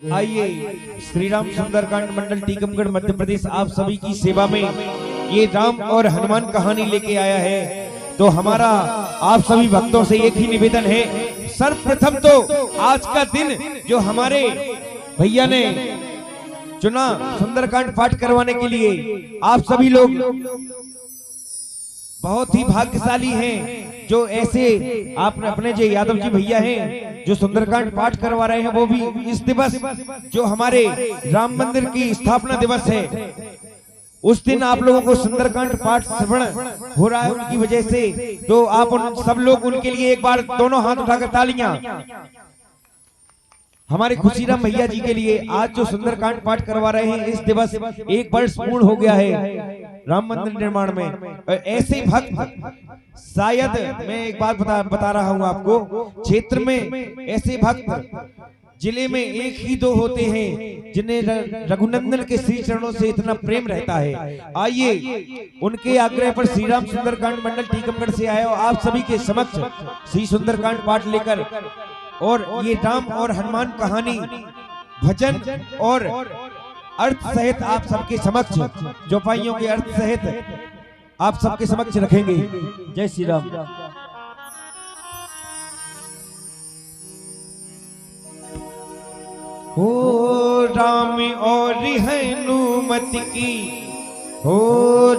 आइए श्री राम सुंदरकांड मंडल टीकमगढ़ मध्य प्रदेश आप सभी की सेवा में ये राम और हनुमान कहानी लेके आया है। तो हमारा आप सभी भक्तों से एक ही निवेदन है, सर्वप्रथम तो आज का दिन जो हमारे भैया ने चुना सुंदरकांड पाठ करवाने के लिए, आप सभी लोग बहुत ही भाग्यशाली हैं जो ऐसे आपने अपने जो यादव जी भैया हैं जो सुंदरकांड पाठ करवा रहे हैं, वो भी इस दिवस जो हमारे राम मंदिर की स्थापना दिवस है उस दिन आप लोगों को सुंदरकांड पाठ श्रवण हो रहा है उनकी वजह से। तो आप सब लोग उनके लिए एक बार दोनों हाथ उठाकर तालियां हमारे खुशीराम भैया जी के लिए। आज जो सुंदरकांड पाठ करवा रहे हैं इस दिवस एक वर्ष पूर्ण हो गया है राम मंदिर निर्माण में। ऐसे भक्त शायद मैं एक बात बता रहा हूं आपको, क्षेत्र में ऐसे भक्त जिले में एक ही दो होते हैं जिन्हें रघुनंदन के श्री चरणों से इतना प्रेम रहता है। आइए उनके आग्रह पर श्री राम सुंदरकांड मंडल टीकमगढ़ से आए और आप सभी के समक्ष श्री सुंदरकांड पाठ लेकर और ये राम और हनुमान कहानी भजन और अर्थ सहित आप सबके समक्ष चौपाइयों के अर्थ सहित आप सबके समक्ष रखेंगे। जय श्री राम। हो राम और हनुमत की, हो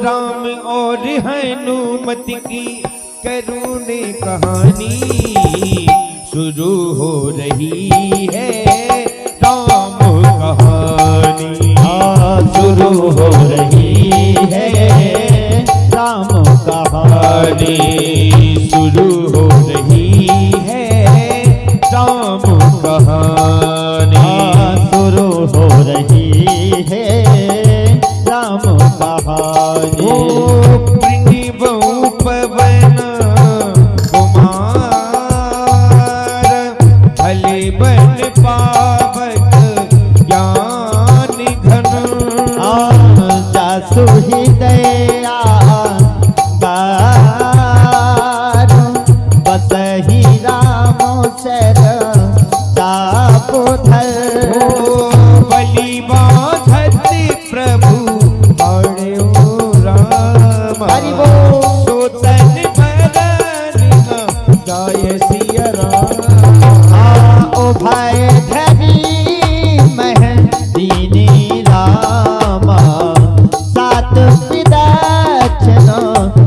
राम और हनुमत की करुणे कहानी शुरू हो रही है। राम कहानी शुरू हो रही है। राम कहानी शुरू हो रही है। राम कहानी शुरू हो रही है। राम कहानी पवन कुमार भले बन पावक ज्ञान घन जासु हृदया बसहि राम शर तापोधर बलि बाधत प्रभु राम हरि बोल सोतन बदन गाय सिया राम। ओ भाई धरी मह दीनी रामा सात विदक्षण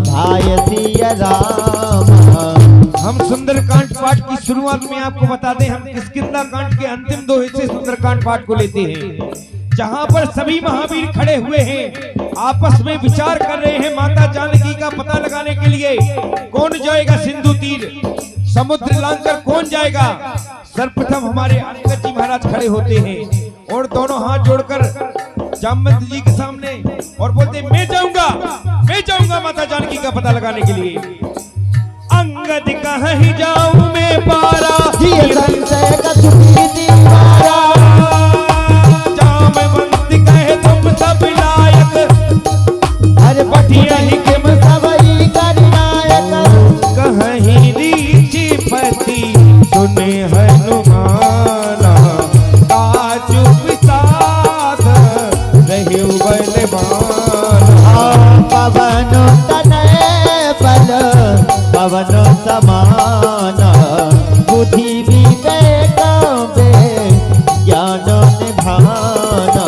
भाई सिया राम। हम सुंदरकांड पाठ की शुरुआत में आपको बता दें, हम किष्किंधा कांड के अंतिम दो हिस्से सुंदरकांड पाठ को लेते हैं, जहां पर सभी महावीर खड़े हुए हैं, आपस में विचार कर रहे हैं माता जानकी का पता लगाने के लिए कौन जाएगा सिंधु तीर, समुद्र लांघकर कौन जाएगा। सर्वप्रथम हमारे अंगद जी महाराज खड़े होते हैं और दोनों हाथ जोड़कर जामवंत जी के सामने और बोलते मैं जाऊंगा माता जानकी का पता लगाने के लिए। अंगद कहीं जाऊं मैं पारा संशय का छुपी दीवारा जामवंत कहे तुम सब लायक हर पटिया हिकम सबई करनायक कहीं रीचि पति सुने हनुमाना काजु विषाद रहे बलवाना पवन तनय बल पवन समान बुद्धि विवेक ज्ञान निधाना।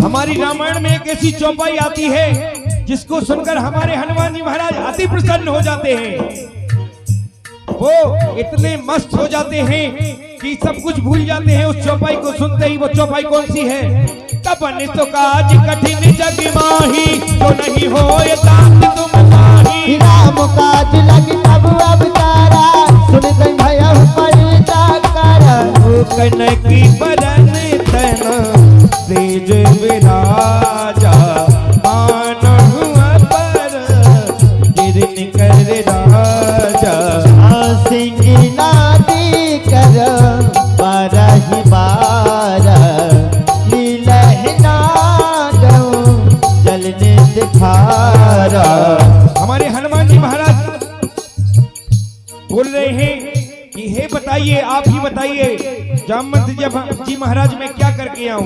हमारी रामायण में एक ऐसी चौपाई आती है जिसको सुनकर हमारे हनुमान जी महाराज अति प्रसन्न हो जाते हैं। वो इतने मस्त हो जाते हैं कि सब कुछ भूल जाते हैं उस चौपाई को सुनते ही। वो चौपाई कौन सी है? तपन तो काज कठिन जग माही जो नहीं हो ये तात तुम माही। राम काज लग तब अवतारा सुन भय परिता कर कनकी बरन तना तेज विराजा मानहु अपर गिरन कर राजा। सिंह नादी कर बारहि बार लीलहि नादौ जलने दिखारा। हमारे हनुमान जी महाराज बोल रहे हैं कि हे बताइए, आप ही बताइए जामवंत जी महाराज मैं क्या करके आऊं?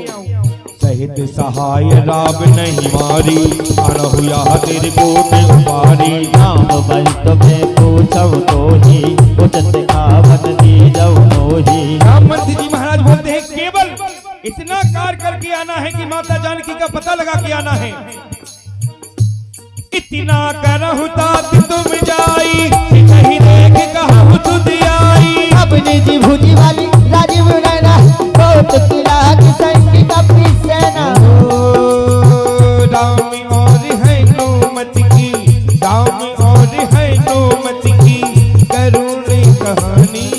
सहित सहाय राम नहीं मारी, अनहु यहाँ तेरे कोट उपारी। नाम बल तुम्हें पूछो तो ही, उचित खावन दी जाओ मोही। जामवंत जी महाराज बोलते हैं केवल इतना कार्य करके आना है कि माता जानकी का पता लगा के आना है। इतना करहु तात तुम जाई, नहीं देख कहूँ तुझ आई। अपनी जी भूजी वाली राजीव नैना, कोट किला की संगी का सेना। राम और है नौमत की, राम और है नौमत की करुण कहानी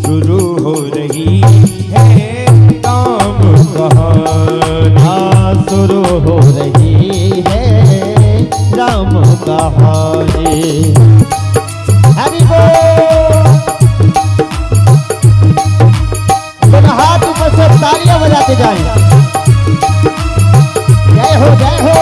शुरू हो रही है। राम कहानी शुरू हो रही है, राम कहानी। हरि बोल। दोनों हाथ ऊपर से तालियां बजाते जाएं। जय हो जय हो।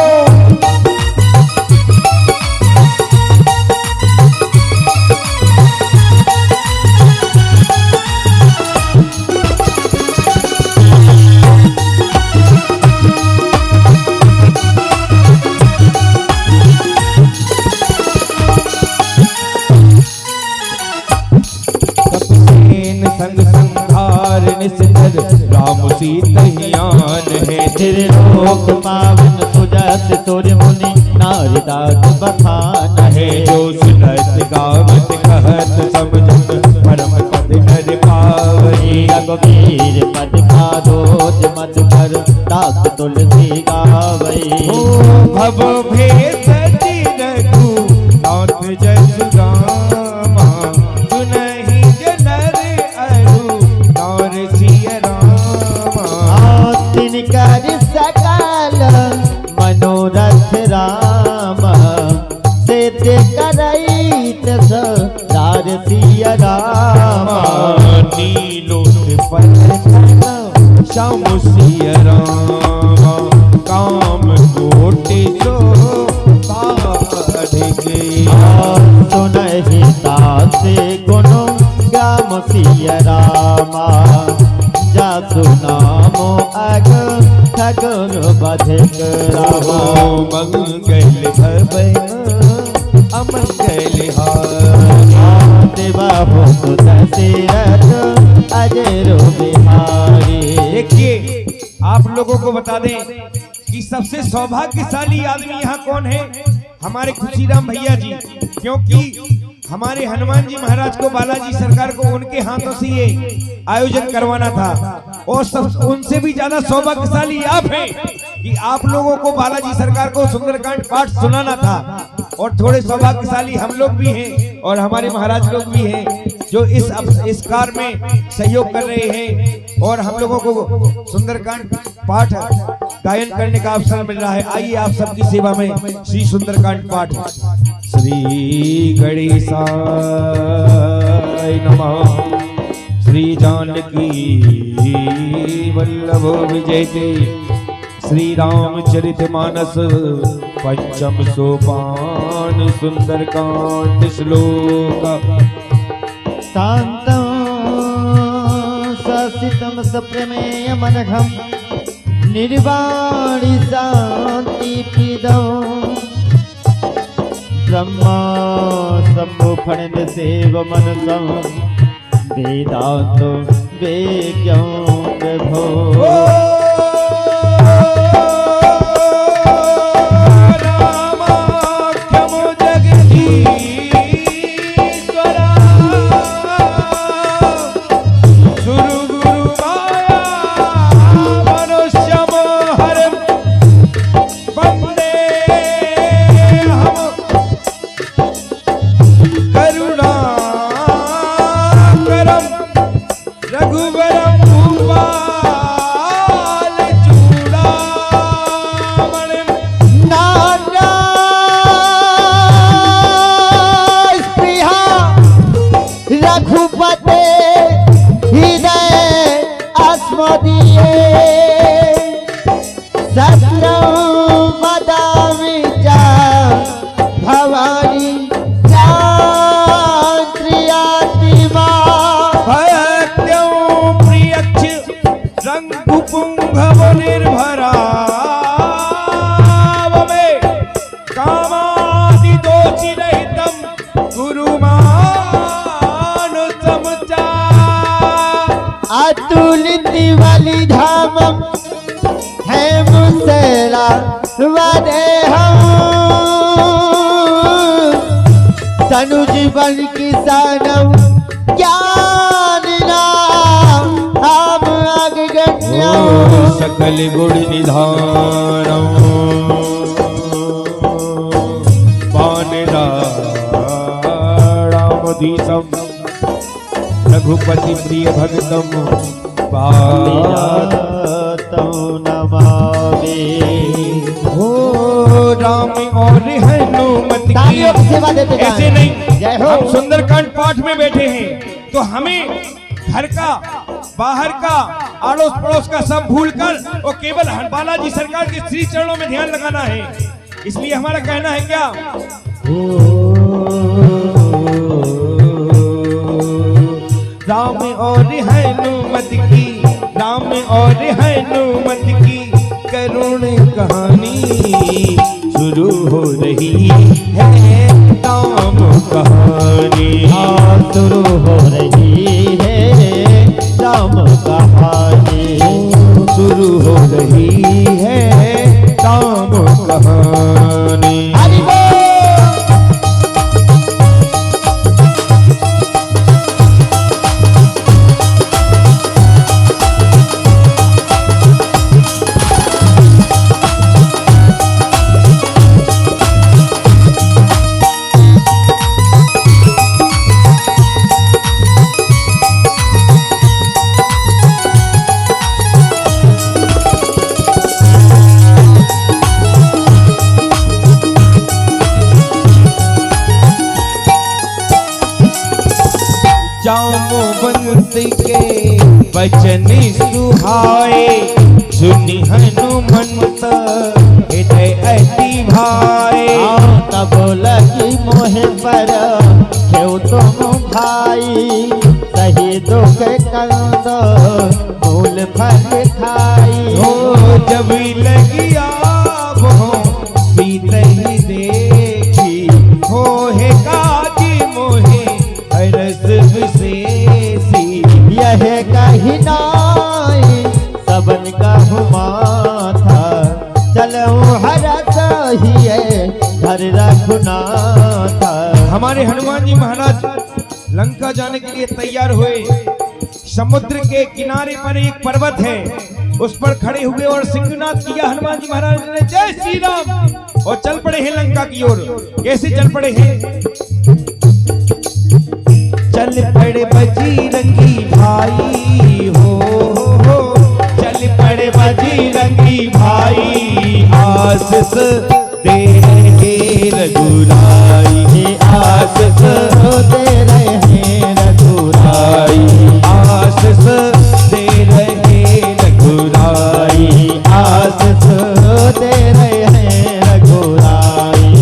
संग संधार निस्तर राम सीतयान है। तेरे लोक पावन सुजत तुर मुनि, नारदात बखान है। जो सुनत गावत कहत समझत परम पद कर पावई। रघुवीर पद खादोत मत कर, दास तुलसी गावई। भव भेषति रघु नाथ जसु रामा, सुनहि जनर अरु नार सिय रामा। तिनकर सकल मनोरथ राम, सिद्ध करैत दार सिय रामा। नीलों पर श्याम सिय रामा, काम कोटि जो साध गए। सुनहि तासे गुनु ग्राम सिय रामा, जासु नामो अग खगुन बधिक रामा। मंगल भवन अमंगल हारी, देवा हो दशरथ अजर बिहारी। देखिए आप लोगों को बता दें कि सबसे सौभाग्यशाली आदमी यहाँ कौन है? हमारे खुशीराम भैया जी, क्योंकि हमारे हनुमान जी महाराज को बालाजी सरकार को उनके हाथों से ये आयोजन करवाना था। और सब उनसे भी ज्यादा सौभाग्यशाली आप हैं कि आप लोगों को बालाजी सरकार को सुंदरकांड पाठ सुनाना था। और थोड़े सौभाग्यशाली हम लोग भी हैं और हमारे महाराज लोग भी हैं जो इस कार्य में सहयोग कर रहे हैं। और हम लोगों को सुंदरकांड पाठ गायन करने का अवसर मिल रहा है। आइए आप सबकी सेवा में श्री सुंदरकांड पाठ। श्री गणेशाय नमः। श्री जानकी वल्लभ विजयते, श्री रामचरितमानस पंचम सोपान सुंदरकांड श्लोक। शांतं ससितं सप्रमेय मनघं, निर्वाणि शांति प्रदं। ब्रह्मा सम्मुखं सेव मनसं, वेदांत वेद्यं प्रभो। पुपुंगव निर्भरा कामादि दोषी रहितम गुरुमानुसम चा अतुलित वाली धामम है मुसेला वदे हम तनु जीवन किसानम ज्ञान नाम हम अग्रगण्य सकल गुण निधानम पानरामधीशम रघुपति प्रिय भक्तम पातम नमामि। हो राम और हनुमत तालियों की सेवा देते जाएं। ऐसे नहीं, जय हो। हम सुंदरकांड पाठ में बैठे हैं तो हमें घर का बाहर का अड़ोस पड़ोस का सब भूलकर और केवल बालाजी सरकार के श्री चरणों में ध्यान लगाना है। इसलिए हमारा कहना है क्या, राम और हनुमत की, राम और हनुमत की करुण कहानी शुरू हो रही है। राम कहानी शुरू हो रही है। राम कहानी शुरू हो रही है। राम कहानी हरि बोल। जामवंत के वचन सुहाए, सुनि हनुमंत हृदय अति भाए। तब लगी मोहे पर क्यों तुम भाई, सही दुख कंद मूल फल खाई। हो जब लगी आप हो बीत ही देखी, हो है काजी मोहे हरस विशेषी। यह कही नाई सबन का माथा, चलो हरत ही घर रघुनाथ। हमारे हनुमान जी महाराज लंका जाने के लिए तैयार हुए। समुद्र के किनारे पर एक पर्वत है, उस पर खड़े हुए और सिंहनाद किया हनुमान जी महाराज ने, जय श्री राम, और चल पड़े हैं लंका की ओर। कैसे चल पड़े हैं, चल पड़े बजरंगी भाई हो, चल पड़े बजरंगी भाई, आशीष दे रहे रघुराई, आशीष दे रहे रघुराई, आशीष दे रहे रघुराई, आशीष दे रहे रघुराई।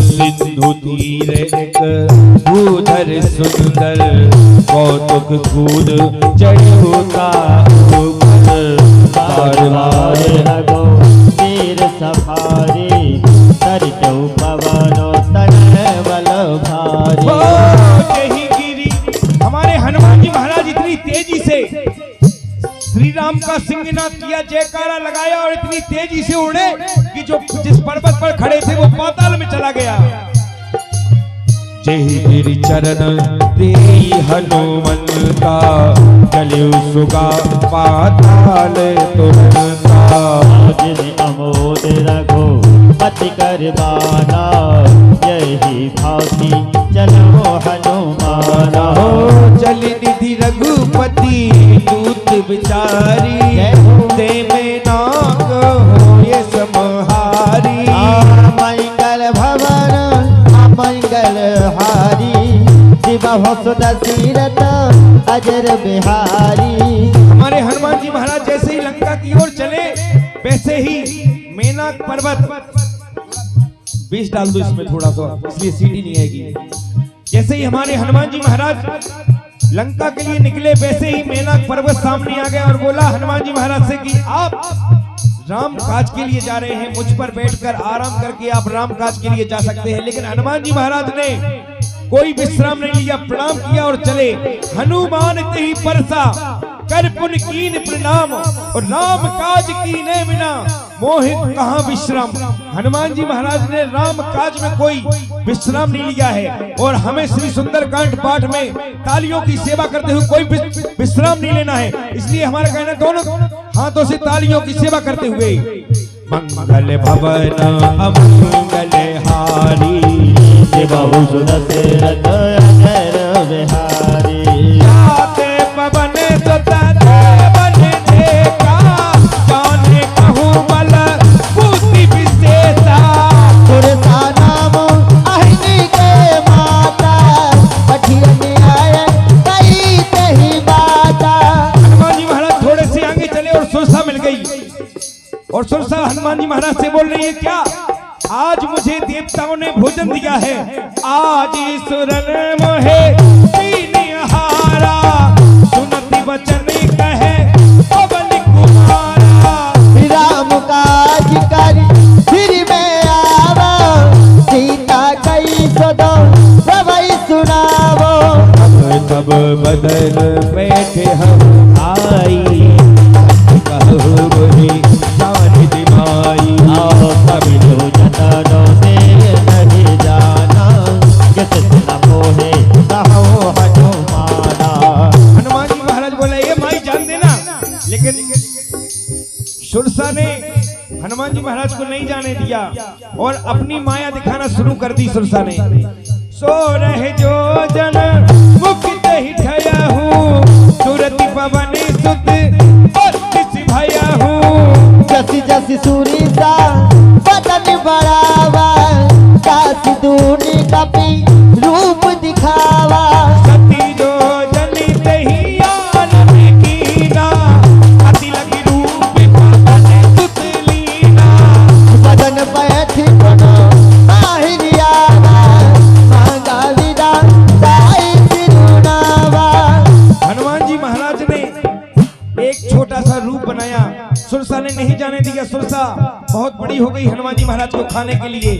सिंधु तीर एक भूधर सुंदर, कौतुक कूद चढ़ोता रघो तीर सफारी, तर चौ पवनो तनवल भारी। यही गिरी हमारे हनुमान जी महाराज इतनी तेजी से श्री राम का सिंहनाद किया, जयकारा लगाया और इतनी तेजी से उड़े कि जो जिस पर्वत पर खड़े थे वो पाताल में चला गया। जय गिरि चरण दे हनुमंता, चले सुगा पाताल तुरंता। अमोद रघो पति करवाना, यही भाती चलो हनुमाना। हो चल निधि रघुपति दूत बिचारी, दे में नाक हो ये समहारी। मंगल भवन मंगल बलहारी दिवह दशरथ अजर बिहारी। हमारे हनुमान जी महाराज जैसे ही लंका की ओर चले वैसे ही मेनाक पर्वत, बीज डाल दो इसमें थोड़ा सा, इसलिए सीढ़ी नहीं आएगी। जैसे ही हमारे हनुमान जी महाराज लंका के लिए निकले वैसे ही मेनाक पर्वत सामने आ गया और बोला हनुमान जी महाराज से कि आप राम काज के लिए जा रहे हैं, मुझ पर बैठकर आराम करके आप राम काज के लिए जा सकते हैं। लेकिन हनुमान जी महाराज ने कोई विश्राम नहीं लिया, प्रणाम किया और चले। हनुमान ही परसा कर पुन कीन प्रणाम और राम काज कीने बिना मोहित कहाँ विश्राम। हनुमान जी महाराज ने राम काज में कोई विश्राम नहीं लिया है और हमें श्री सुंदरकांड पाठ में तालियों की सेवा करते हुए कोई विश्राम नहीं लेना है। इसलिए हमारा कहना दोनों हाथों से तालियों की सेवा करते हुए मंगल भवन अमंगल हारी दिवह दशरथ अजर बिहारी। जाते पवन सुत देवन देखा जाने कहूँ बल बुद्धि विशेषा। सुरसा नाम अहिनी के माता पठियन आए कई कही बाता। हनुमान जी महाराज थोड़े से आगे चले और सुरसा मिल गई और सुरसा हनुमान जी महाराज से बोल रही है क्या आज मुझे देवताओं ने भोजन दिया है, आज सुरन मोहे तीन हारा सुनति वचन कहे पवन कुमारा। राम काज कर फिर मैं आवा सीता कई सदो सबई सुनावो। तब बदन बैठे हम आई कहूँ वही जान दिमाई। आओ कभी लो जतनों से नहीं जाना जिस न मोहे कहो हनुमाना। हनुमान जी महाराज बोले ये माई जान देना, लेकिन सुरसा ने हनुमान जी महाराज को नहीं जाने दिया और अपनी माया दिखाना शुरू कर दी। सुरसा ने सो रहे जो जन मुक्त ही ठया हूँ सुरति पवन सुत बत्तीस भया हूँ। जसी जसी सुरीसा बदन बढ़ावा काशी दूनी कपी रूप दिखावा। सती जो जनी तही आन कीना अति लगी रूप पवन सुत लीना। बदन बैठ बनो माहिरियावा मांगा विदा साई सिरुनावा। हनुमान जी महाराज ने एक छोटा सा रूप बनाया, सुरसा ने नहीं जाने दिया। सुरसा बहुत बड़ी हो गई हनुमान जी महाराज को खाने के लिए।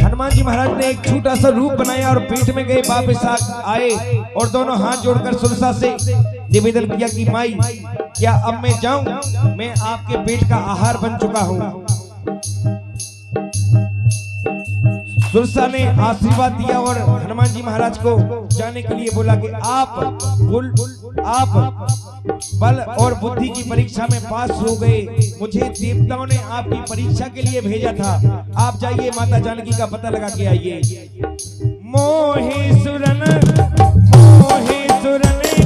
हनुमान जी महाराज ने एक छोटा सा रूप बनाया और पेट में गए वापस आए और दोनों हाथ जोड़कर सुरसा से निवेदन किया कि माई क्या अब मैं जाऊं, मैं आपके पेट का आहार बन चुका हूं। सुरसा ने आशीर्वाद दिया और हनुमान जी महाराज को जाने के लिए बोला कि आप बल और बुद्धि की परीक्षा में पास हो गए, मुझे देवताओं ने आपकी परीक्षा के लिए भेजा था, आप जाइए माता जानकी का पता लगा के आइए। मोहे सुरन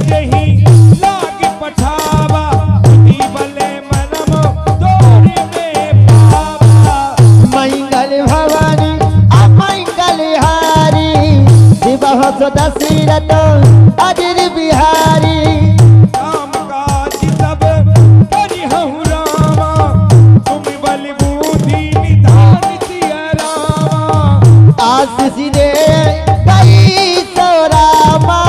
जही लाग पठावा बले मनम दौड़ में पावा। मंगल भवानी अमंगल हारी दिवह दशरथ अजर बिहारी। राम काज सब करिहु रामा तुम बल बुद्धि निधान सिया रामा। आशीष दे कई सो रामा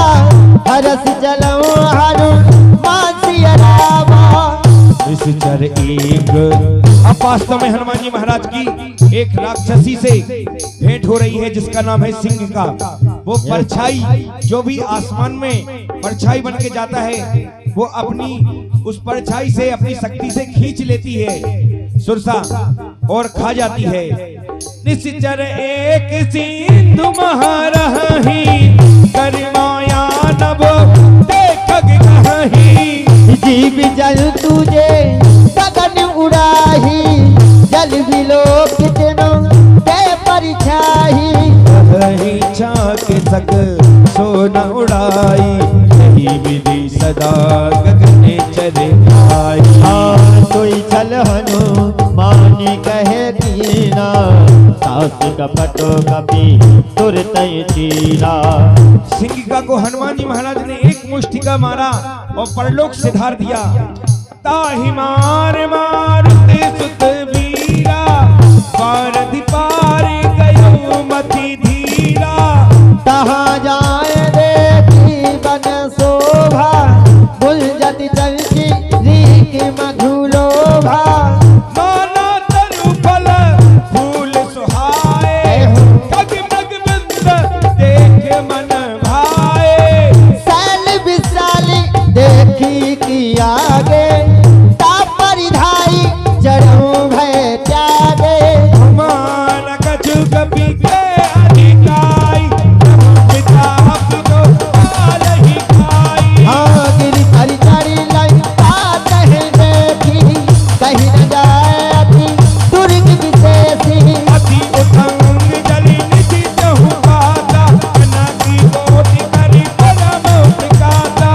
हरस चलो हनुमान सिया रामा। निश्चर एक अब वास्तव में हनुमान जी महाराज की एक राक्षसी से भेंट हो रही है जिसका नाम है सिंह का। वो परछाई जो भी आसमान में परछाई बन के जाता है वो अपनी उस परछाई से अपनी शक्ति से खींच लेती है सुरसा और खा जाती है। निश्चर एक सिंधु महारही करमाया नभ देखग कहीं। जीव जल तुझे गगन उड़ाही जल विलोक तेनो के परिछाही। रही चाक सक सोना उड़ाई यही विधि सदा गगने चले आई। कोई चल हनुमान कहे दीना हाथ कपटो कपि तुरत चीरा। सिंगिका को हनुमान जी महाराज ने एक मुष्टिका मारा और परलोक से धार दिया। ताहि मार मारुति सुत वीरा, पारधि पार गयो मति धीरा। तहाँ जाए देखी बन शोभा, बुलजति चलती रीक मधुलोभा। नाना तरु फल फूल सुहाए, ठग मग बिंद देख मन भाए। शैल विशाली देखी की आगे, परिधाई जड़ों भय त्यागे। मान कछु कपि के अधिकाई, पिता पितो काल ही खाई। हाँ गिरी हरि चढ़ी लाई तात है देखी, कहीं न जाए अति दुर्ग विशेषी। अति उठंग जलि निधि चहु गाता, अनादि कोटि करि परम उपकाता।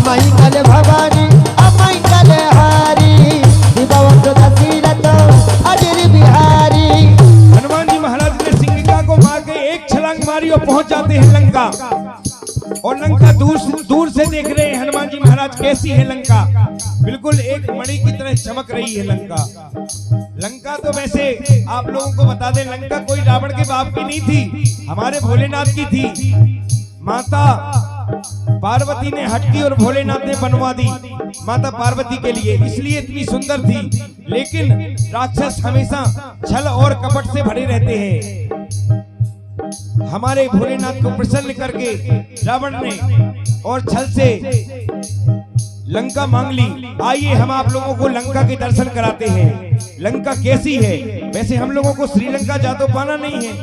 मंगल भवानी अमंगल हारी, दिवस दशरथ अजर बिहारी। हनुमान जी महाराज ने सिंगिका को मार के एक छलांग मारी और पहुंच जाते हैं लंका। और लंका दूर से देख रहे हैं हनुमान जी महाराज कैसी है लंका। बिल्कुल एक मणि की तरह चमक रही है लंका। लंका तो वैसे आप लोगों को बता दें, लंका कोई रावण के बाप की नहीं थी, हमारे भोलेनाथ की थी। माता पार्वती ने हटकी और भोलेनाथ ने बनवा दी माता पार्वती के लिए, इसलिए इतनी सुंदर थी। लेकिन राक्षस हमेशा छल और कपट से भरे रहते हैं। हमारे भोलेनाथ को प्रसन्न करके रावण ने और छल से लंका मांग ली। आइए हम आप लोगों को लंका के दर्शन कराते हैं। लंका कैसी है? वैसे हम लोगों को श्रीलंका जा तो पाना नहीं है,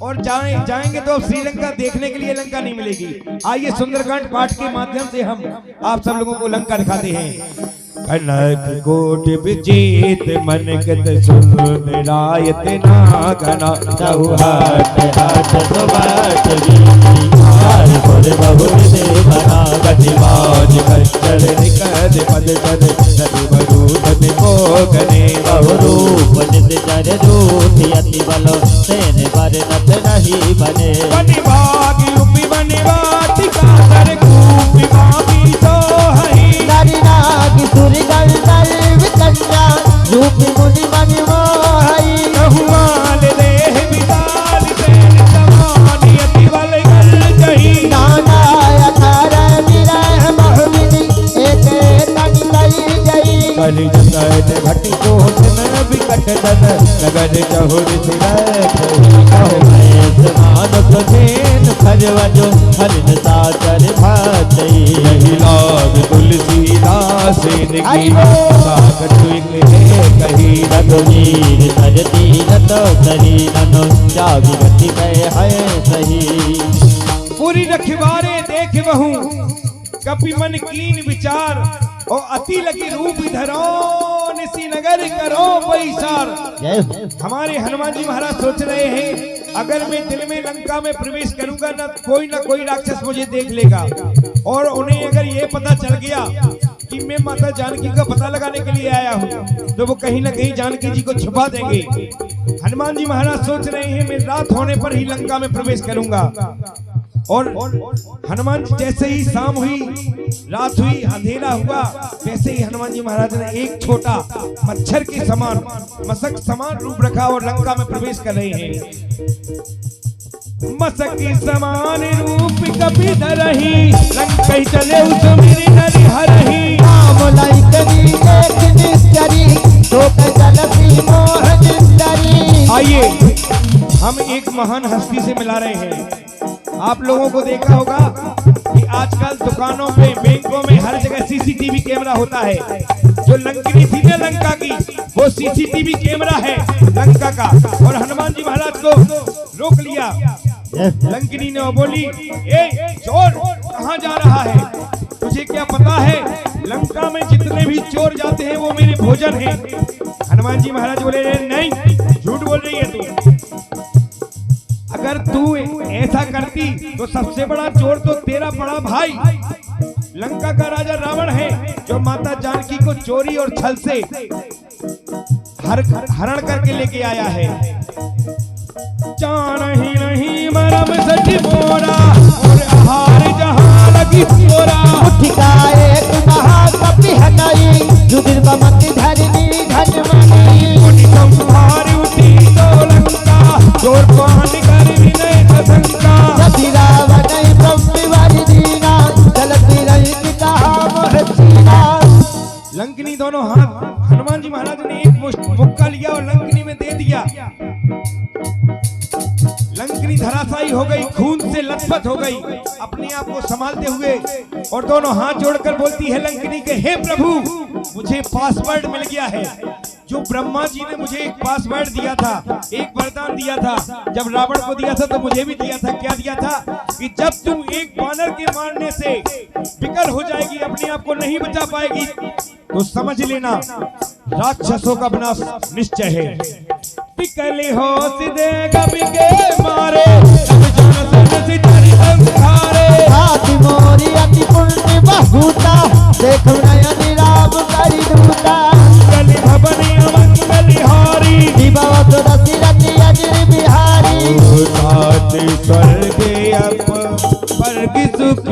और जाएंगे तो अब श्रीलंका देखने के लिए लंका नहीं मिलेगी। आइए सुंदरकांड पाठ के माध्यम से हम आप सब लोगों को लंका दिखाते हैं। कनक कोट विजेत मन गत सुन रायत नागना, चौहाट हाथ सुबाट वीरी, हार पुर बहुर से बना। गतिवाज खच्चर निकद पद कर, नदी मरूद मोगने बहुरूप नित चर रूठ, अति बलो सेन बर नत नहीं बने। बनिवागी उपी बनिवाती कातर कूपी मावी सोहई। नारी नागी सुर गल गल विकन्या, रूप मुनि मन मोहई। रहुआल देह विदाल सेन समानी, अति बल गल जही। नाना अठारह विरह बहुविधि, एक तन कई जई। कलि जगत घटी कोट न विकट दन, नगर चहुर सिरहि कहु। मानस धेन खरवजो हरिन साचर भातई। यही लाग तुलसीदास निकी, हरि बोल। सागर तुइले कही। रघुवीर सरती रत सरी ननो, जागी गति गए है सही। पूरी रखवारे देख बहु, कपि मन कीन विचार। और अति लगी रूप धरो, निसी नगर करो पैसार। हमारे हनुमान जी महाराज सोच रहे हैं, अगर मैं दिल में लंका में प्रवेश करूंगा ना कोई राक्षस मुझे देख लेगा। और उन्हें अगर ये पता चल गया कि मैं माता जानकी का पता लगाने के लिए आया हूँ, तो वो कहीं ना कहीं जानकी जी को छुपा देंगे। हनुमान जी महाराज सोच रहे हैं, मैं रात होने पर ही लंका में प्रवेश करूंगा। और हनुमान जी जैसे ही शाम हुई, रात हुई, अंधेरा हुआ, वैसे ही हनुमान जी महाराज ने एक छोटा मच्छर के समान, मशक समान रूप रखा और लंका में प्रवेश कर रहे हैं। मशक के समान रूप कभी धरही, लंका ही चले उस मेरी नरी हरही। नाम लाइकनी एक निश्चरी, शोक जलसी मोह निश्चरी। आइए हम एक महान हस्ती से मिला रहे हैं। आप लोगों को देखा होगा कि आजकल दुकानों पे, बैंकों में, हर जगह सीसीटीवी कैमरा होता है। जो लंकनी थी ना लंका की, वो सीसीटीवी कैमरा है लंका का। और हनुमान जी महाराज को रोक लिया। लंकनी ने बोली, ए चोर कहाँ जा रहा है? तुझे क्या पता है लंका में जितने भी चोर जाते हैं वो मेरे भोजन हैं। हनुमान जी महाराज बोले, नहीं, झूठ बोल रही है तू। अगर तू ऐसा करती तो सबसे बड़ा चोर तो तेरा बड़ा भाई लंका का राजा रावण है, जो माता जानकी को चोरी और छल से हरण करके लेके आया है। जान ही नहीं मरम सच मोरा और आहार जहां लगी तोरा। उठिका एक महाकपि हटाई रुधिर बमति धरनी घटमनी। उठी संहार उठी तो लंका जोर पान कर विनय तसंका। सती रावण ब्रह्म दीना जलती रही कहा मोहसीना। लंकनी दोनों हाथ हनुमान जी महाराज ने एक मुक्का लिया और लंकनी में दे दिया। लंकनी धराशायी हो गई, खून से लथपथ हो गई। अपने आप को संभालते हुए और दोनों हाथ जोड़कर बोलती है लंकनी के, हे प्रभु मुझे पासवर्ड मिल गया है। जो ब्रह्मा जी ने मुझे एक पासवर्ड दिया था, एक वरदान दिया था, जब रावण को दिया था तो मुझे भी दिया था। क्या दिया था कि जब तुम एक वानर के मारने से विकल हो जाएगी, अपने आप को नहीं बचा पाएगी, तो समझ लेना राक्षसों का विनाश निश्चय है। विकल हो देगा बिके मारे हाथी मोरी अति पुण्य बहुता देख नयन राम करी दूता। दिवावत दशरथी अजर बिहारी स्वर्ग सुख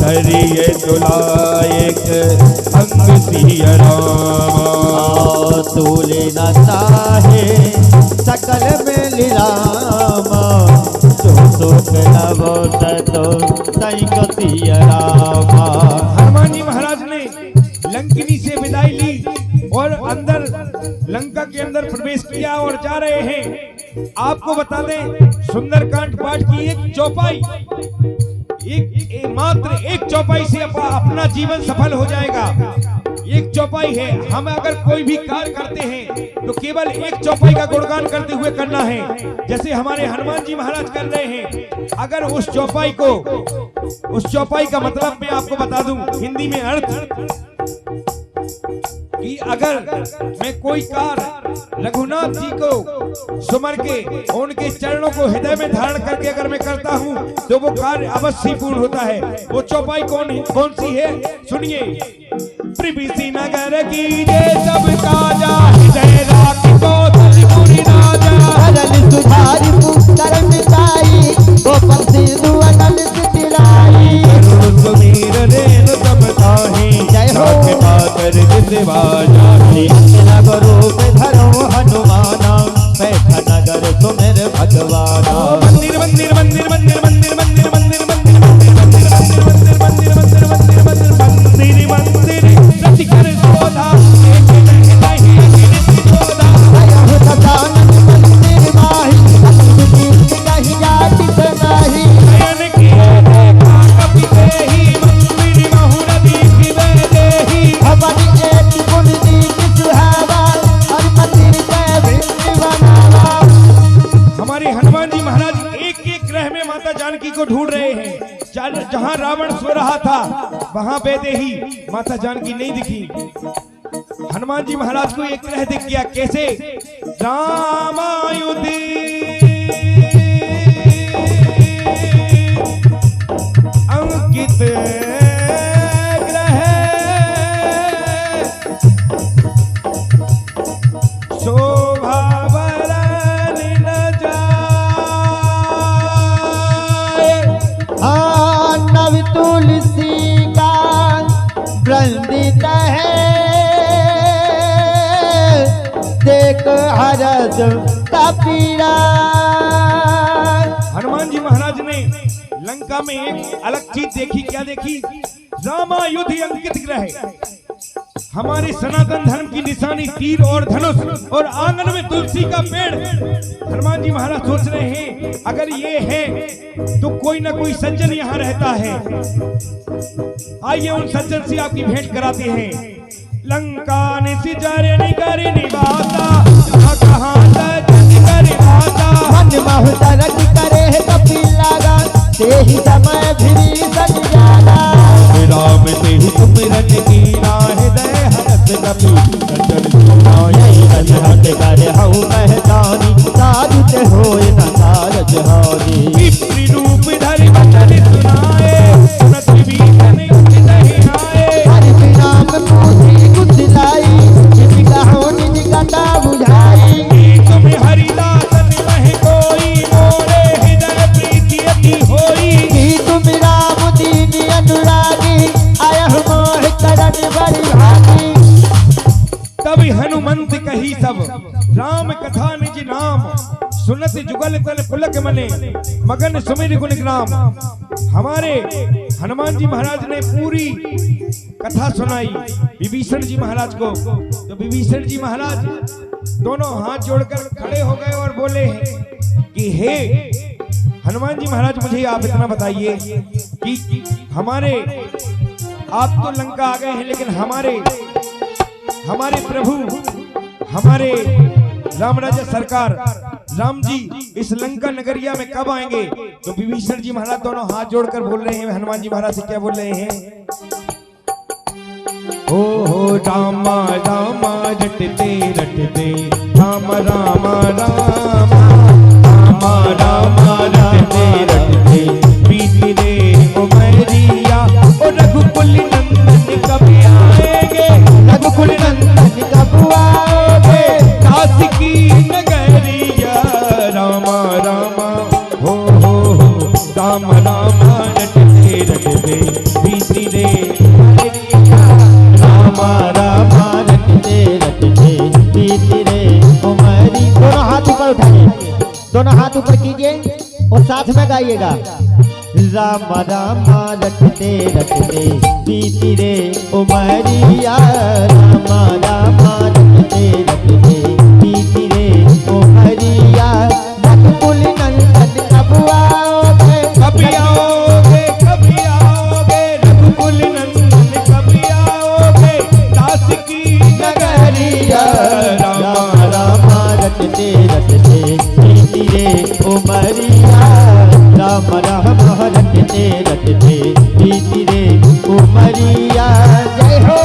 धरिए दुलायक अंग सिया रामा। तूले न चाहे सकल में लीलामा जो सुख लवो तो तई को सिया रामा। हनुमान जी महाराज ने लंकिनी से विदाई ली और अंदर लंका के अंदर प्रवेश किया और जा रहे हैं। आपको बता दें सुंदरकांड पाठ की एक चौपाई, मात्र एक चौपाई से अपना जीवन सफल हो जाएगा। एक चौपाई है। हम अगर कोई भी कार्य करते हैं तो केवल एक चौपाई का गुणगान करते हुए करना है, जैसे हमारे हनुमान जी महाराज कर रहे हैं। अगर उस चौपाई का मतलब मैं आपको बता दूं हिंदी में अर्थ, कि अगर मैं कोई कार्य रघुनाथ जी को सुमर के उनके चरणों को हृदय में धारण करके अगर मैं करता हूं तो वो कार्य अवश्य पूर्ण होता है। वो चौपाई कौन सी है सुनिए। प्रिभिसी नगर की जय सब काजा हृदय राख को त्रिपुरी राजा। सरल सुधारी पुष्कर मिटाई गोपन सिंधु अनल सिलाई। सुमीर रेणु तब ताहि जय हो पाकर सेवा जाति। रूप धरो हनुमाना बैठ नगर सुमेर भगवाना। मंदिर मंदिर मंदिर मंदिर मंदिर मंदिर मंदिर मंदिर मंदिर मंदिर मंदिर मंदिर मंदिर मंदिर मंदिर मंदिर मंदिर प्रतिकर शोधा आया सदानंद मंदिर माही अद्भुत कहीं जाति नहीं। नयन की देखा कपि देहि मंदिर बहुरति शिव देहि। भवन एक गुण दीप सुहावा और मंदिर के भिन्न बनावा। हमारे हनुमान जी महाराज एक एक ग्रह में माता जानकी को ढूंढ रहे हैं। जहां रावण सो रहा था वहां वैदेही माता जानकी नहीं दिखी। हनुमान जी महाराज को एक ग्रह दिख गया। कैसे? रामायुधि अंकित ग्रह शोभा बरन न जाए। नव तुलसी का वृंदित है देख हरस कपीरा। हनुमान जी महाराज ने लंका में एक अलग चीज देखी। क्या देखी? रामायुधि अंकित ग्रह। हमारे सनातन धर्म की निशानी तीर और धनुष और आंगन में तुलसी का पेड़। हनुमान जी महाराज सोच रहे हैं अगर ये है तो कोई ना कोई सज्जन यहाँ रहता है। आइए उन सज्जन से आपकी भेंट कराते हैं। लंका निसिचर निकर निवासा जहाँ कहाँ सज्जन माता। मन महुतरक करे कपिला तेहि समय भिरी सज जाना। राम से ही सुमिरन कीना हृदय हरस कपि सज्जन हट कर हऊ महतानी साजित होए न कारज हारी। विप्री रूप धरि वचन सुनाए पृथ्वी तन नहीं आए। हरि नाम पूछी कुछ लाई जिनका हो निज कथा बुझाई। तुम्हें हरिदा पुलक मने मगन सुमिर गुण ग्राम। हमारे हनुमान जी महाराज ने पूरी कथा सुनाई विभीषण जी महाराज को। तो विभीषण जी महाराज दोनों हाथ जोड़कर खड़े हो गए और बोले कि हे हनुमान जी महाराज, मुझे आप इतना बताइए कि हमारे आप तो लंका आ गए हैं, लेकिन हमारे प्रभु, हमारे राम राजा सरकार राम जी इस लंका नगरिया में कब आएंगे? तो विभीषण जी महाराज दोनों हाथ जोड़कर बोल रहे हैं हनुमान जी महाराज से, क्या बोल रहे हैं? ओ रामा रामा रटते रटते राम रामा रामा रामा रामा रटते रटते बीत रे उमरिया। ओ रघुकुल नंदन कब आएंगे? रघुकुल नंदन कब आएंगे? काशी की नगरिया रामा रामा हो राम रामा रटते रटते बीत रे रामा रामा रटते रटते बीत रे उमरी। दोनों हाथ ऊपर उठाइए, दोनों हाथ ऊपर कीजिए और साथ में गाइएगा। राम रामा रटते रटते बीत रे उमरिया। रामा रामा रटते रटते बीत रे उमरिया। रघुकुल नंदन कब आओगे? कब आओगे? कब आओगे? रघुकुल नंदन कब आओगे? दास की नगरिया रामा रामा रटते रटते बीत रे उमरिया। राम रामा रटते रटते बीत रे उमरिया। जय हो।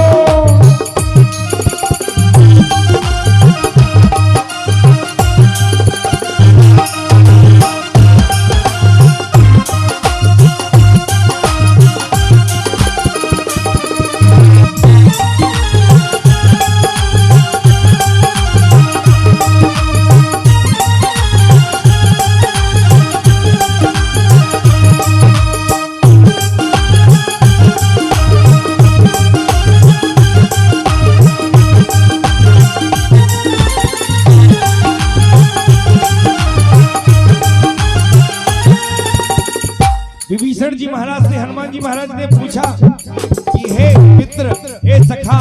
विभीषण जी महाराज से हनुमान जी महाराज ने पूछा कि हे मित्र, हे सखा,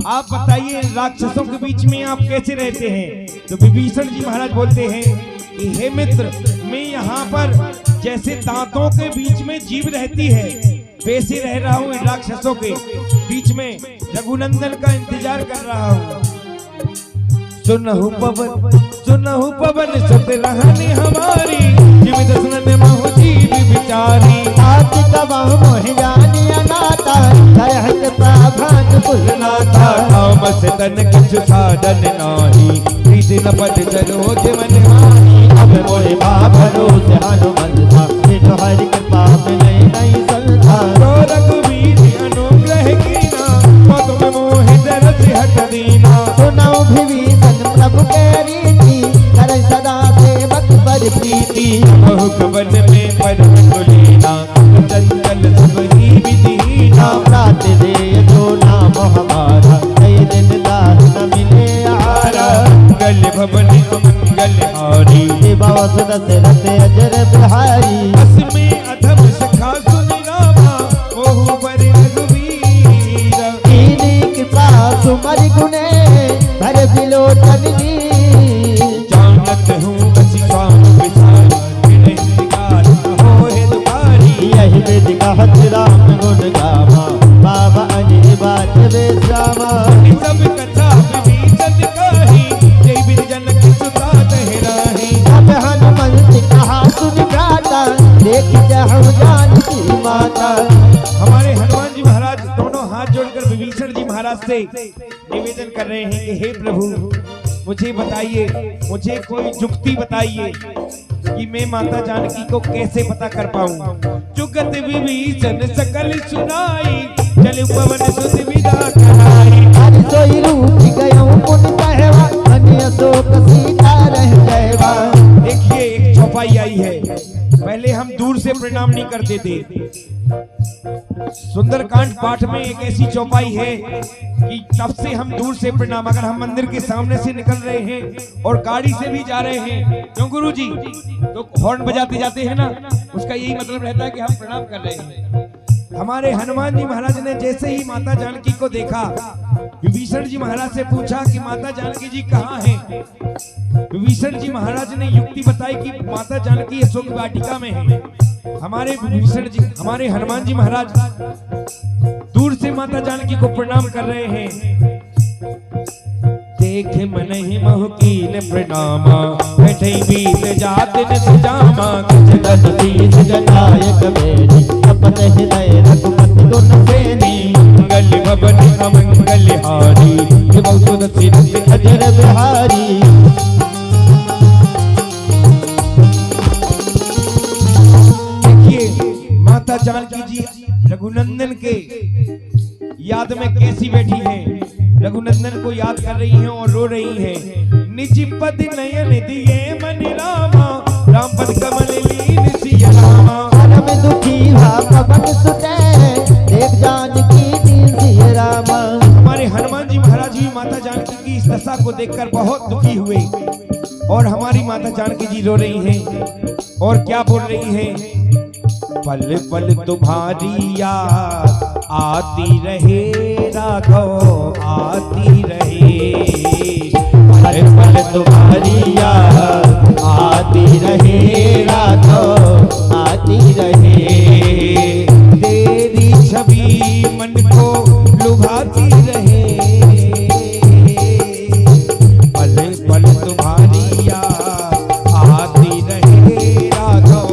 आप बताइए राक्षसों के बीच में आप कैसे रहते हैं? तो विभीषण जी महाराज बोलते हैं कि हे मित्र, मैं यहाँ पर जैसे दांतों के बीच में जीव रहती है वैसे रह रहा हूँ इन राक्षसों के बीच में, रघुनंदन का इंतजार कर रहा हूँ। सुनहु पवन सत रहनी हमारी, जिम दसनन महु जीव विचारी। आज कबाहु मोह जानी अनाता, करहत प्राभात पुलनाथा। तामस तन किछु साधन नाही, प्रीति न पद सरोज मन माही। अब मोहे भरोसे हनुमंत था, निज हरि कृपा मिलै नहीं संता। तो रघुवीर अनुग्रह कीना, पद में मोहि दरस हट दीना। सुनौ विभीषण प्रभु के रीति, करई सदा सेवक पर प्रीति। बहु कवन में परम कुलीना, चंचल सबरी विधीना। प्रात दे जो नाम हमारा, कई दिन दास न मिले आरा। मंगल भवन मंगल हारी, दिवस दशरथ अजर बिहारी। अस्मे अधम सखा सुनि रामा, ओहु बर रघुवीर। कीनी कृपा सुमरि गुणे, भर बिलोचन नीर। जानत हूँ असी स्वाम विचारी, विनय गाल होए दुआरी। यही विधि कहत राम गुण गावा, बाबा अनिल बात बेश्रामा। सब कथा विभीषण कही, जय बिर जनक सुता तहराही। अब हनुमंत कहा सुन भ्राता, देख जहु जानकी माता। हमारे हनुमान जी महाराज दोनों हाथ जोड़कर विभीषण जी महाराज से निवेदन कर रहे हैं कि हे प्रभु, मुझे बताइए, मुझे कोई जुक्ति बताइए कि मैं माता जानकी को कैसे पता कर पाऊं। जुगत विभीषण सकल सुनाई, चल पवन सुत विदा कराई। हरि सोई रूप गयऊं पुन कहवा, अन्य शोक सीता रह गयवा। देखिए एक चौपाई आई है, पहले हम दूर से प्रणाम नहीं करते थे। सुंदरकांड पाठ में एक ऐसी चौपाई है कि तब से हम दूर से प्रणाम, अगर हम मंदिर के सामने से निकल रहे हैं और गाड़ी से भी जा रहे हैं, क्यों गुरु जी, तो हॉर्न बजाते जाते हैं ना, उसका यही मतलब रहता है कि हम प्रणाम कर रहे हैं। हमारे हनुमान जी महाराज ने जैसे ही माता जानकी को देखा, विभीषण जी महाराज से पूछा कि माता जानकी जी कहाँ हैं। विभीषण जी महाराज ने युक्ति बताई कि माता जानकी अशोक वाटिका में है। हमारे विभीषण जी, हमारे हनुमान जी महाराज दूर से माता जानकी को प्रणाम कर रहे हैं। देखे मन ही महकीन प्रणामा, बैठे बीत जात न सजामा, जगत दीन जनायक मेरी, अपन हृदय रघुपति गुण सेनी, मंगल भवन अमंगल हारी, बहुत सिद्ध अजर बिहारी। देखिए माता जानकी जी रघुनंदन के याद में कैसी बैठी हैं, रघुनंदन को याद कर रही हैं और रो रही हैं। निज पद नयन दिए मन रामा, राम पद कमल लीन सिया रामा। परम दुखी पवन सुते, देख जानकी दीन सिया रामा। हमारे हनुमान जी महाराज भी माता जानकी की इस दशा को देखकर बहुत दुखी हुए और हमारी माता जानकी जी रो रही हैं और क्या बोल रही हैं। पल पल तुम्हारी याद आती रहे राघव, आती रहे। पल पल तुम्हारी याद आती रहे राघव, आती रहे। तेरी छवि मन को लुभाती रहे। पल पल तुम्हारी याद आती रहे राघव,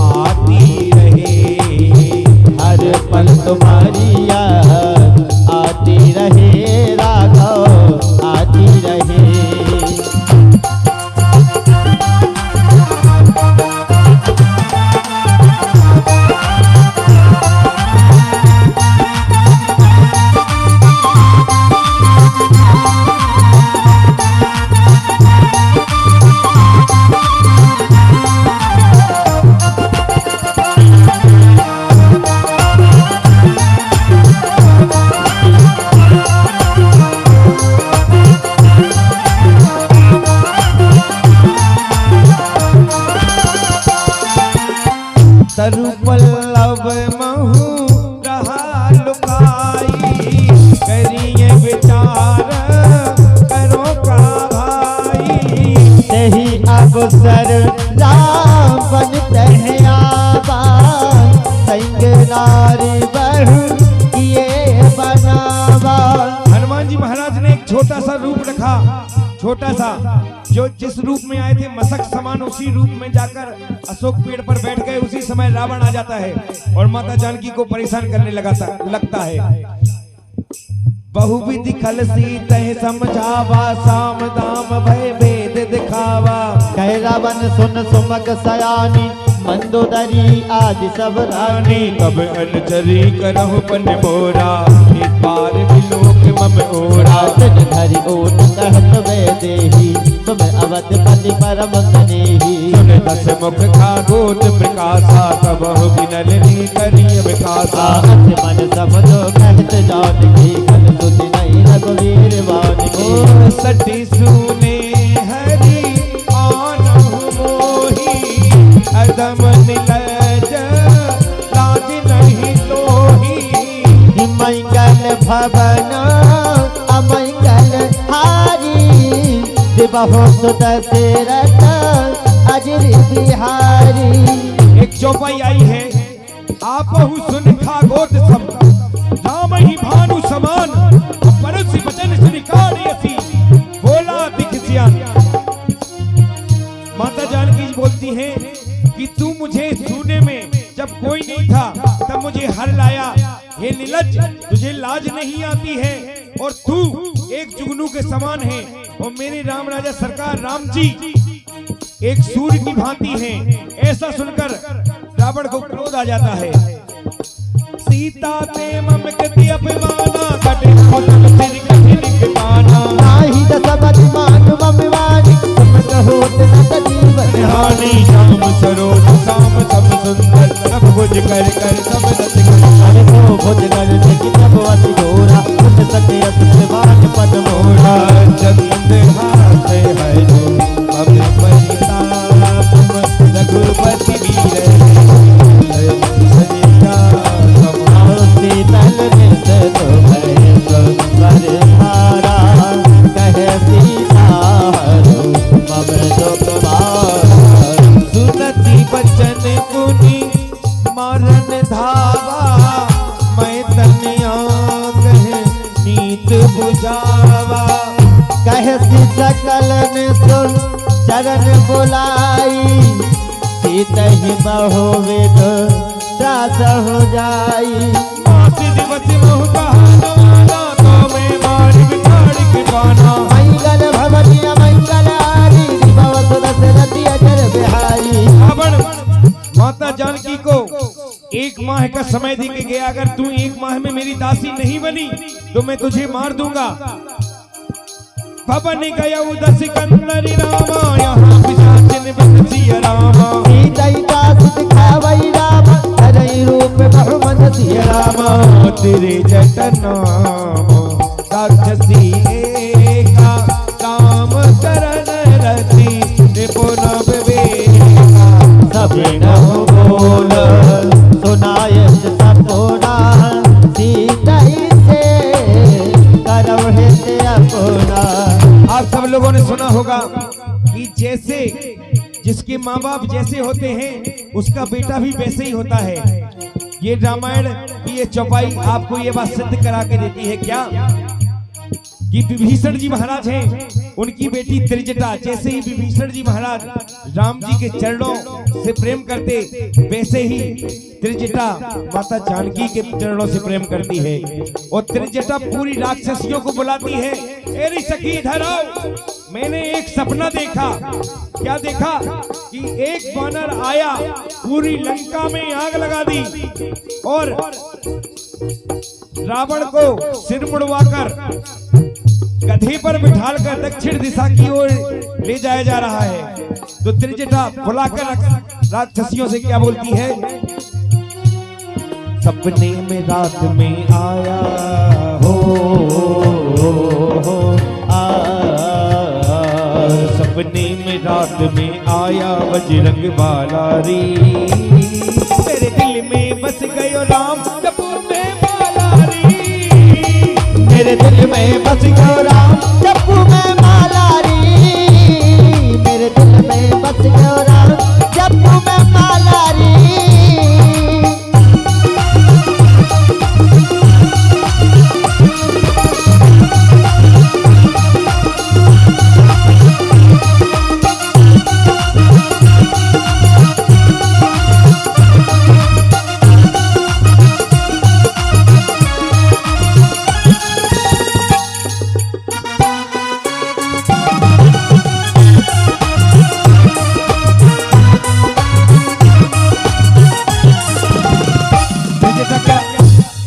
आती रहे। हर पल तुम्हारी याद आती रहे राघव, आती रहे। तरु पल्लव महु रहा लुकाई, करिए विचार करो का भाई। तेहि अवसर राम बनते हैं आबा, संग नारी बहु किए बनावा। हनुमान जी महाराज ने एक छोटा सा रूप रखा, छोटा सा, जो जिस रूप में आए थे मसक समान, उसी रूप में जाकर अशोक पेड़ पर बैठ गए। उसी समय रावण आ जाता है और माता जानकी को परेशान करने लगता है। बहुविधि खल सीते समझावा, साम दाम भय भेद दिखावा। कह रावण सुन सुमक सयानी, मंदोदरी आदि सब रानी। कब अनचरी करहु पन मोरा, एक बार विलोक मम ओरा। तुझ धरि ओट कहत वे देही, तुम अवधपति परम स्नेही। सुन दस मुख खागोत प्रकाशा, कबहु बिनलनी करिय विकासा। अथ मन समझो कहत जानकी, कल सुधि नहीं रघुवीर वानकी। ओ सटी सुने हरि आनहु मोही, अदम निलज लाज नहीं तोही। मंगल भवन अमंगल हारी, दिबहो सुत दशरथ अजर बिहारी। एक चौपाई आई है, आपहु सुन खागोत सम, राम ही भानु समान। परसि बचन श्रीकार यसी, बोला दिख सियान। माता जानकी जी बोलती हैं कि तू मुझे सोने में जब कोई नहीं था तब मुझे हर लाया। हे नीलज, तुझे लाज नहीं आती है और तू एक जुगनू के समान है। और मेरे राम राजा सरकार राम जी एक सूर्य की भांति हैं। ऐसा सुनकर रावण को क्रोध आ जाता है। सीता ते ममकति अपमाना, कटे खोतल सिर कठिन पाना। नाही दसबत मान ममवानी, तुम कहोत न जीवन रानी श्याम सरोज श्याम सब सुंदर सब भुज कर कर सब रस कर अरे तो भुजगर देखी तब अति घोरा उठ सके अभिमान पद मोरा चंद हाथ है जो अब परिताप रघुपति वीर सरिता समावती तल नित तो भय वर धारा कहे सीता हरो मम जो प्रभार सुनती बचन पुनि मरण धावा मैं तनिया कह नीत बुझावा कहे सकल ने सुन चरण बुलाई सीत ही बहु त्रास हो जाई मासी दिवस मोह कहाना तो मैं मारी बिगाड़ के पाना मंगल भवनी मंगल आरी भव सुदशरथी अजर बिहारी रावण माता जानकी को 1 माह का समय दे के गया, अगर तू 1 माह में मेरी दासी नहीं बनी तो मैं तुझे मार दूंगा। भवन गया उदस कंदरी रामा यहाँ पिशाचिन बन सिया रामा सीता दास दिखावई राम हरई रूप बहुमन सिया रामा तेरे जटन राक्षसी एका काम करन रति निपुण विवेका सब न बोल सुनाय सपोना सीता से करव हित अपना। आप सब लोगों ने सुना होगा कि जैसे जिसके माँ बाप जैसे होते हैं उसका बेटा भी वैसे ही होता है। ये रामायण की ये चौपाई आपको ये बात सिद्ध करा के देती है क्या कि विभीषण जी महाराज हैं, उनकी बेटी त्रिजटा जैसे ही विभीषण जी महाराज राम जी के चरणों से प्रेम करते वैसे ही त्रिजटा माता जानकी के चरणों से प्रेम करती है। और त्रिजटा पूरी राक्षसियों को बुलाती है, मेरी सखी इधर आओ, मैंने एक सपना देखा। क्या देखा कि एक वानर आया, पूरी लंका में आग लगा दी और रावण को सिर मुड़वाकर गधे पर बिठालकर दक्षिण दिशा की ओर ले जाया जा रहा है। तो त्रिजटा बुलाकर राक्षसियों से क्या बोलती है, सपने में रात में आया हो सपने में रात में आया बजरंग बाला रे, मेरे दिल में बस गयो राम जपू में बाला रे, मेरे दिल में बस गयो राम जपू में माला री, मेरे दिल में बस गयो राम जपू में माला री।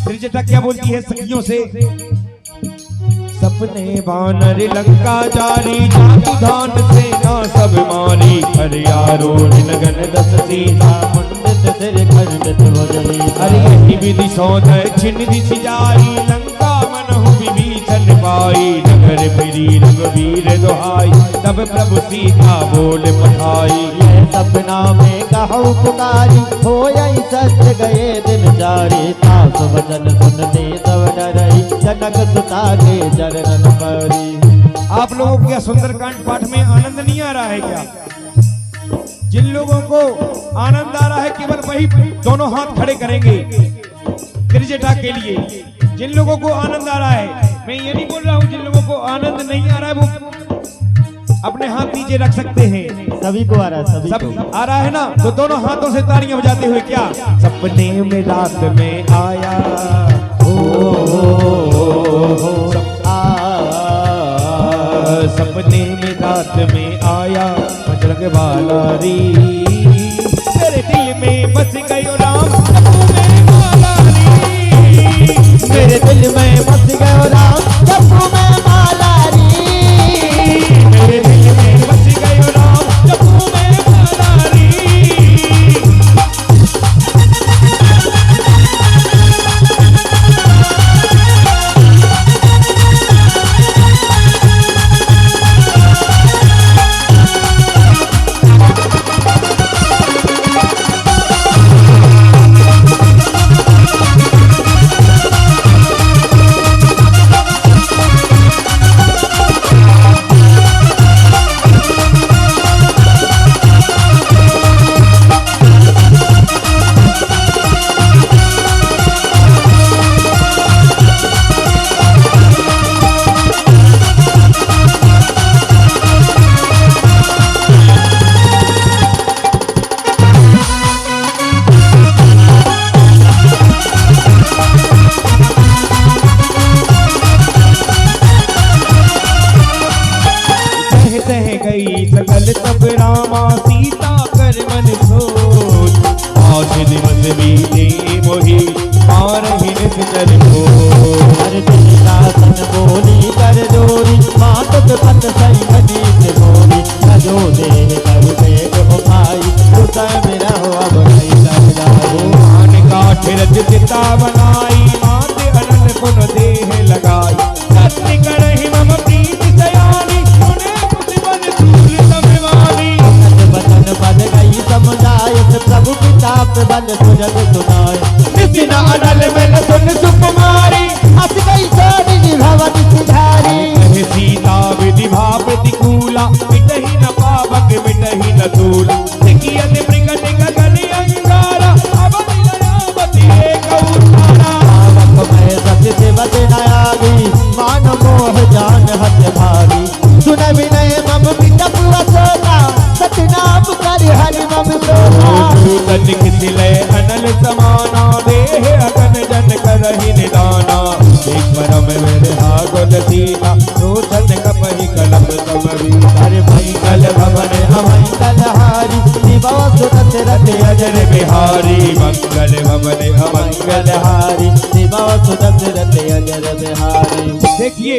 त्रिजटा क्या बोलती है सखियों से, सपने वानर लंका जारी जातु धान से ना सब मारी, अरे यारो लगन दस सीता मुंडित सिर खंडित भजनी, अरे यही विधि सौध छिन्न दिशि जारी, लंका मनहु विभीषण पाई, नगर फिरी रघुवीर दुहाई, तब प्रभु सीता बोल पठाई, यह सपना में कहु पुकारी, होयई सत्य गए दिन जारी, तास वचन सुनते तब डरई, जनक सुता के चरणन परी। आप लोगों को क्या सुंदरकांड पाठ में आनंद नहीं आ रहा है क्या? जिन लोगों को आनंद आ रहा है केवल वही दोनों हाथ खड़े करेंगे त्रिजटा के लिए। जिन लोगों को आनंद आ रहा है, मैं ये नहीं बोल रहा हूँ जिन लोगों को आनंद नहीं आ रहा है वो अपने हाथ नीचे रख सकते हैं। सभी को आ रहा है, सभी सब को आ रहा है ना, तो दोनों हाथों से तालियां बजाते हुए क्या, सपने में रात में आया सपने में रात में आया बजरंग बाला रे, मेरे दिल में बस गयो राम जपू में बाला रे, मेरे दिल में बस गयो राम जपू में माला री, मेरे दिल में बस गयो राम जपू में बाला बीते मोही मारहि निज जन को। हर दिन दासन बोली कर जोरी मात पत सही घनी से बोली जो देह कर बेग हो भाई उतर मेरा हो अब नहीं लग मान काठ रच चिता बनाई माते अनन पुन देह लगाई सत्य करहि मम प्रीति सयानी सुने कुछ बन दूर तमेवानी। बचन बन गई समुदाय प्रभु किताब बन सुजग सुनाए निसिन अनल में सुन सुकुमारी हंस गई छोड़ी भवन सिधारी कहे सीता विधि भाव प्रतिकूला मिटहि न पावक मिटहि न दूला सिकियत मृगन गगन अंगारा अब लीलावती एक उतारा। पावक मैं सत्य से बच न आगी मान मोह जान हत भागी सुन विनय मम पितप वसोना सतनाम कर हरि मम सोना तन किसिले अनल समाना देह अगन जन करहि निदाना एक परम विरहा गुण सीता रोशन कपहि कलप समरी। हर मंगल भवन अमंगल हारी शिवा सुरत रथ अजर बिहारी मंगल भवन अमंगल। हारी शिवा सुरत रथ अजर बिहारी। देखिए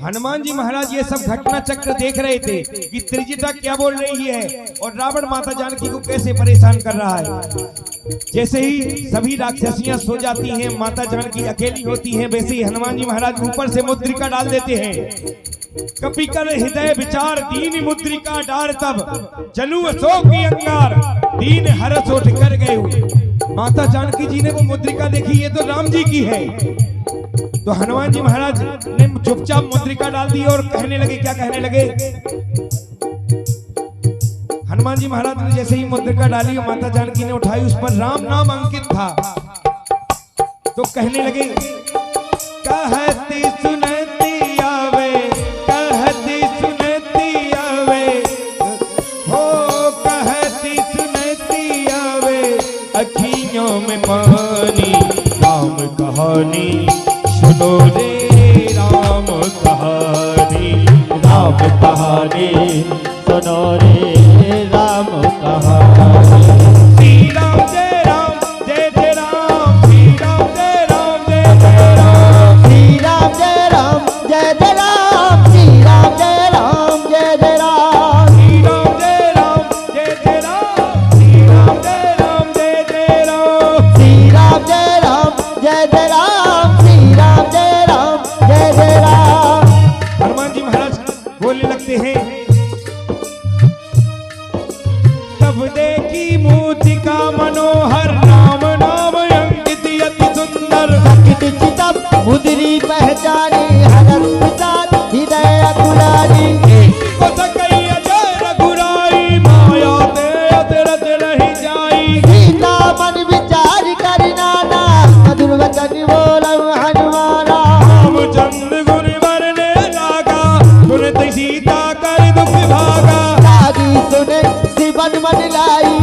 हनुमान जी महाराज ये सब घटना चक्र देख रहे थे कि त्रिजटा क्या बोल रही है और रावण माता जानकी को कैसे परेशान कर रहा है। जैसे ही सभी राक्षसियां सो जाती हैं माता जानकी अकेली होती हैं वैसे ही हनुमान जी महाराज ऊपर से मुद्रिका डाल देते हैं। कपि कर हृदय विचार दीन मुद्रिका डार तब जनु अशोक की अंगार दीन हरस उठ कर गए। माता जानकी जी ने वो मुद्रिका देखी ये तो राम जी की है। तो हनुमान जी महाराज ने चुपचाप मुद्रिका डाल दी और कहने लगे, क्या कहने लगे? हनुमान जी महाराज ने जैसे ही मुद्रिका डाली और माता जानकी ने उठाई उस पर राम नाम अंकित था। तो कहने लगे कहती सुनती आवे कहती सुनती आवे हो कहती सुनती आवे अखियों में पानी राम कहानी सुनो रे राम कहानी राम कहानी सुनो रे राम कहानी। श्री राम जय राम जय जय राम श्री राम जय राम जय जय राम श्री राम जय राम जय जय राम श्री राम जय राम जय जय राम श्री राम जय राम जय जय राम श्री राम जय राम जय जय राम श्री राम जय राम जय जय राम श्री राम जय राम जय जय राम। हनुमान जी महाराज बोलने लगते हैं तब देखी मूर्तिका मनोहर राम नाम अंकित अति सुंदर सकित चितम मुद्री पहचानी हरस प्रसाद हृदय अकुलानी को सकई अजय रघुराई माया ते अतरत रही जाई सीता मन विचार करि नाना मधुर वचन बोलम हनुमाना रामचंद्र गुण वरने लागा सुनत सीता कर दुख भागा दादी सुने शिवन मन लाई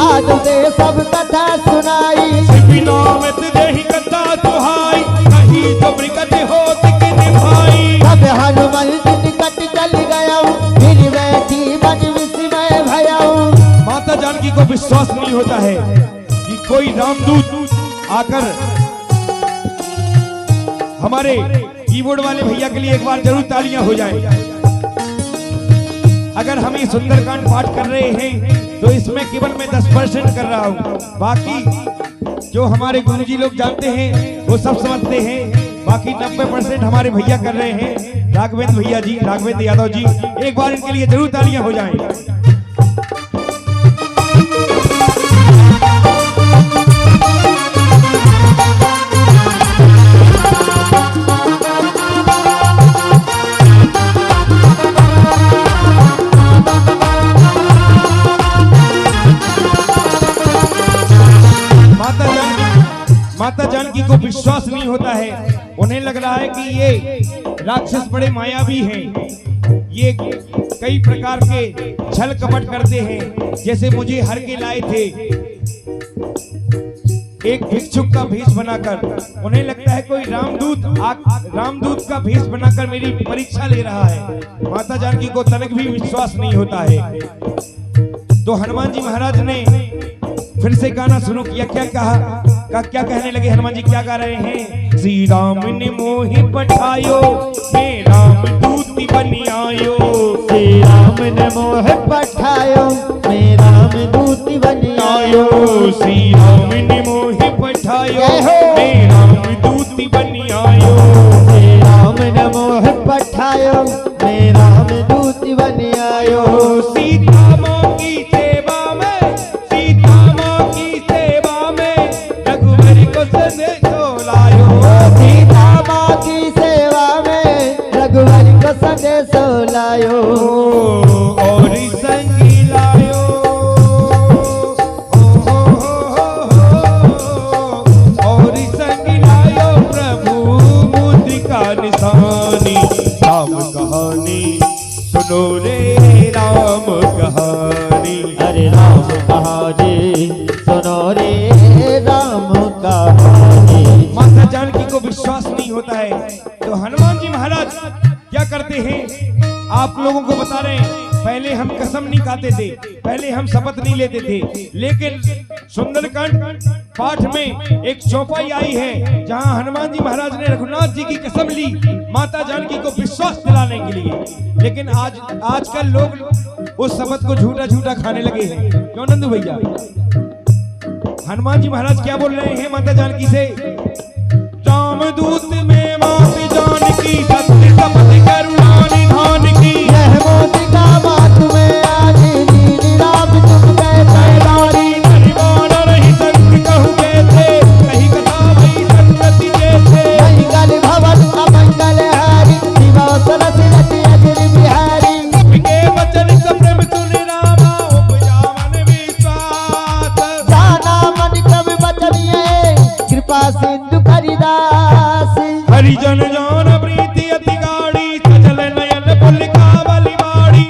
आज से सब कथा सुनाई बिना मत देहि कथा सुहाई कहीं तो मृगत होत के निभाई सब हनुमान निकट चल गया फिर बैठी मन विस्मय भया माता जानकी को विश्वास नहीं होता है कि कोई रामदूत आकर हमारे कीबोर्ड वाले भैया के लिए एक बार जरूर तालियां हो जाएं। अगर हम ये सुंदरकांड पाठ कर रहे हैं तो इसमें केवल मैं 10% कर रहा हूँ, बाकी जो हमारे गुरुजी लोग जानते हैं वो सब समझते हैं। बाकी 90% हमारे भैया कर रहे हैं। राघवेंद्र भैया जी, राघवेंद्र यादव जी, एक बार इनके लिए जरूर तालियां हो जाएं। माता जानकी को विश्वास नहीं होता है। उन्हें लग रहा है कि ये राक्षस बड़े मायावी हैं, ये कई प्रकार के छल कपट करते हैं। जैसे मुझे हर के लाए थे एक भिक्षुक का भेष बनाकर, उन्हें लगता है कोई रामदूत का भेष बनाकर मेरी परीक्षा ले रहा है। माता जानकी को तनिक भी विश्वास नहीं होता है। तो हनुमान जी महाराज ने फिर से गाना शुरू किया। क्या कहा क्या कहने लगे हनुमान जी, क्या गा रहे हैं? श्री राम ने मोहि पठायो, मैं राम दूती बनी आयो। श्री राम ने मोह पठायो, मैं राम दूती बनी आयो। श्री राम ने मोहि पठायो, जय हो। मैं राम दूती बनी आयो। श्री राम ने मोह पठायो, मैं राम दूती बनी आयो। सीता माँ की सेवा में, सीता माँ की सेवा में रघुवर को संदेशो लायो। सीता माँ की सेवा में रघुवर को संदेशो लायो। और संगी लायो, और संगी लायो प्रभु मुद्रिका निशानी। राम कहानी सुनो रे राम कहानी। अरे राम कहानी सुनो रे राम कहानी। माता जानकी को विश्वास नहीं होता है तो हनुमान जी महाराज क्या करते हैं आप लोगों को बता रहे हैं। पहले हम कसम नहीं खाते थे, पहले हम शपथ नहीं लेते थे, लेकिन सुंदरकांड पाठ में एक चौपाई आई है जहां हनुमान जी महाराज ने रघुनाथ जी की कसम ली माता जानकी को विश्वास दिलाने के लिए। लेकिन आजकल लोग उस शपथ को झूठा झूठा खाने लगे हैं। क्यों नंदू भैया? हनुमान जी महाराज क्या बोल रहे हैं माता जानकी से? रामदूत में माता जानकी सत्य शपथ करुणा निधान की। यह मोदिका बात में आज नील राम तुम कैसे नारी। परिवार रही संग कहु कैसे, कही कथा भई संगति जैसे। मंगल भवन अमंगल हारी, शिवा सरस रति अजर बिहारी। विके वचन सप्रेम सुन रामा, उपजा मन विश्वास। जाना मन कवि बचनिए, कृपा सिंधु करिदास। हरिजन